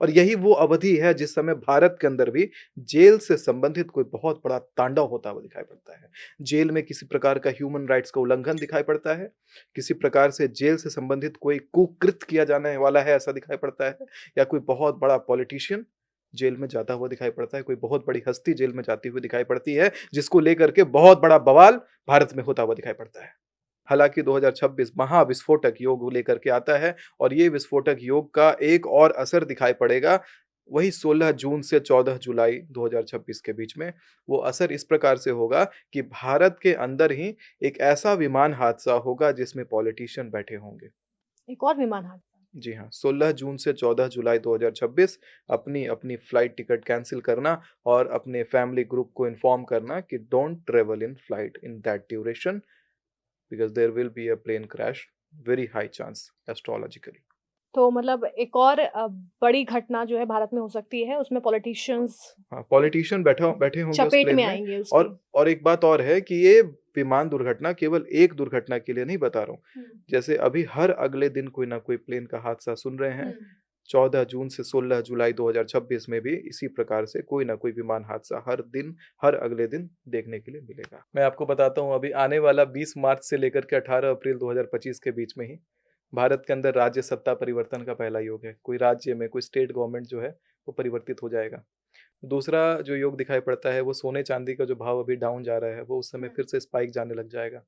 और यही वो अवधि है जिस समय भारत के अंदर भी जेल से संबंधित कोई बहुत बड़ा तांडव होता हुआ दिखाई पड़ता है। जेल में किसी प्रकार का ह्यूमन राइट्स का उल्लंघन दिखाई पड़ता है, किसी प्रकार से जेल से संबंधित कोई कुकृत्य किया जाने वाला है ऐसा दिखाई पड़ता है, या कोई बहुत बड़ा पॉलिटिशियन जेल में जाता हुआ दिखाई पड़ता है, कोई बहुत बड़ी हस्ती जेल में जाती हुई दिखाई पड़ती है, जिसको लेकर के बहुत बड़ा बवाल भारत में होता हुआ दिखाई पड़ता है। हालाँकि 2026 महाविस्फोटक योग लेकर के आता है और ये विस्फोटक योग का एक और असर दिखाई पड़ेगा, वही 16 जून से 14 जुलाई 2026 के बीच में। वो असर इस प्रकार से होगा कि भारत के अंदर ही एक ऐसा विमान हादसा होगा जिसमें पॉलिटिशियन बैठे होंगे। एक और विमान हादसा। जी हाँ, 16 जून से 14 जुलाई 2026 अपनी-अपनी फ्लाइट टिकट कैंसल करना और अपने फैमिली ग्रुप को इन्फॉर्म करना कि don't travel in flight in that duration because there will be a plane crash, very high chance astrologically. तो मतलब एक और बड़ी घटना जो है भारत में हो सकती है, उसमें पॉलिटिशियंस हाँ, पॉलिटिशियन बैठे होंगे उस चपेट प्लेन में में। आएँगे उसकी। और एक बात और है कि ये विमान दुर्घटना केवल एक दुर्घटना के लिए नहीं बता रहा हूँ। हुँ। जैसे अभी हर अगले दिन कोई ना कोई प्लेन का हादसा सुन रहे हैं। हुँ। 14 जून से 16 जुलाई 2026 में भी इसी प्रकार से कोई ना कोई विमान हादसा हर दिन, हर अगले दिन देखने के लिए मिलेगा। मैं आपको बताता हूँ अभी आने वाला 20 मार्च से लेकर के 18 अप्रैल 2025 के बीच में ही भारत के अंदर राज्य सत्ता परिवर्तन का पहला योग है। कोई राज्य में कोई स्टेट गवर्नमेंट जो है वो परिवर्तित हो जाएगा। दूसरा जो योग दिखाई पड़ता है वो सोने-चांदी का जो भाव अभी डाउन जा रहा है, वो उस समय हुँ। फिर से स्पाइक जाने लग जाएगा।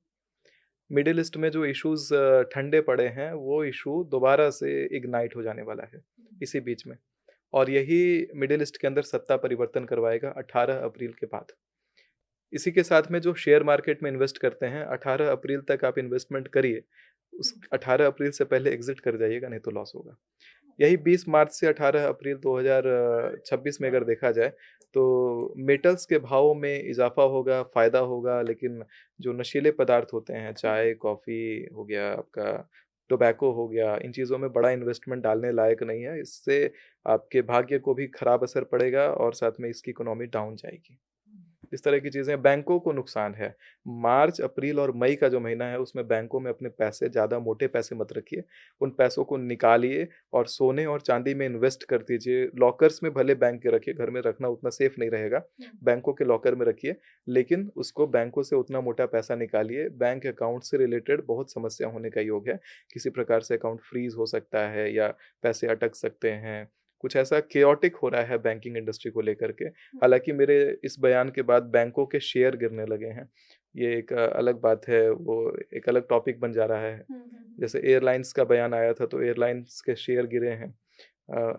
मिडल ईस्ट में जो इश्यूज़ ठंडे पड़े हैं, वो इश्यू दोबारा से इग्नाइट हो जाने वाला है, इसी बीच में। और यही मिडल ईस्ट के अंदर सत्ता परिवर्तन करवाएगा 18 अप्रैल के बाद। इसी के साथ में जो शेयर मार्केट में इन्वेस्ट करते हैं, 18 अप्रैल तक आप इन्वेस्टमेंट करिए। उस 18 अप्रैल से पहले एग्ज़िट कर जाइएगा, नहीं तो लॉस होगा। यही 20 मार्च से 18 अप्रैल 2026 में अगर देखा जाए, तो मेटल्स के भावों में इज़ाफ़ा होगा, फ़ायदा होगा, लेकिन जो नशीले पदार्थ होते हैं, चाय, कॉफ़ी हो गया आपका, टोबैको हो गया, इन चीज़ों में बड़ा इन्वेस्टमेंट डालने लायक नहीं है। इससे आपके भाग्य को भी खराब असर पड़ेगा और साथ में इसकी इकोनॉमी डाउन जाएगी। इस तरह की चीज़ें बैंकों को नुकसान है। मार्च, अप्रैल और मई का जो महीना है उसमें बैंकों में अपने पैसे ज़्यादा मोटे पैसे मत रखिए। उन पैसों को निकालिए और सोने और चाँदी में इन्वेस्ट कर दीजिए। लॉकर्स में भले बैंक के रखिए, घर में रखना उतना सेफ नहीं रहेगा। बैंकों के लॉकर में रखिए, लेकिन उसको बैंकों से उतना मोटा पैसा निकालिए। बैंक अकाउंट से रिलेटेड बहुत समस्या होने का योग है। किसी प्रकार से अकाउंट फ्रीज़ हो सकता है या पैसे अटक सकते हैं। कुछ ऐसा केओटिक हो रहा है बैंकिंग इंडस्ट्री को लेकर के। हालाँकि मेरे इस बयान के बाद बैंकों के शेयर गिरने लगे हैं। ये एक अलग बात है, वो एक अलग टॉपिक बन जा रहा है। हुँ, हुँ, हुँ। जैसे एयरलाइन्स का बयान आया था, तो एयरलाइन्स के शेयर गिरे हैं।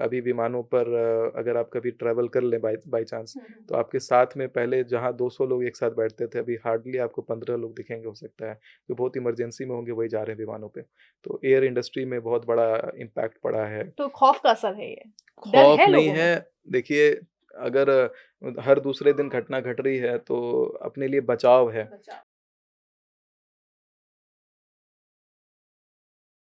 अभी विमानों पर अगर आप कभी ट्रैवल कर लें बाय बाय चांस, हुँ, हुँ। तो आपके साथ में पहले जहाँ 200 लोग एक साथ बैठते थे, अभी हार्डली आपको 15 लोग दिखेंगे हो सकता है। जो बहुत इमरजेंसी में होंगे, वही जा रहे हैं विमानों पे। तो एयर इंडस्ट्री में बहुत बड़ा इम्पैक्ट पड़ा है। तो खौफ का असर है ये। डर खौफ है नहीं लोगों में। है, देखिए अगर हर दूसरे दिन घटना घट रही है तो अपने लिए बचाव है। बचाव।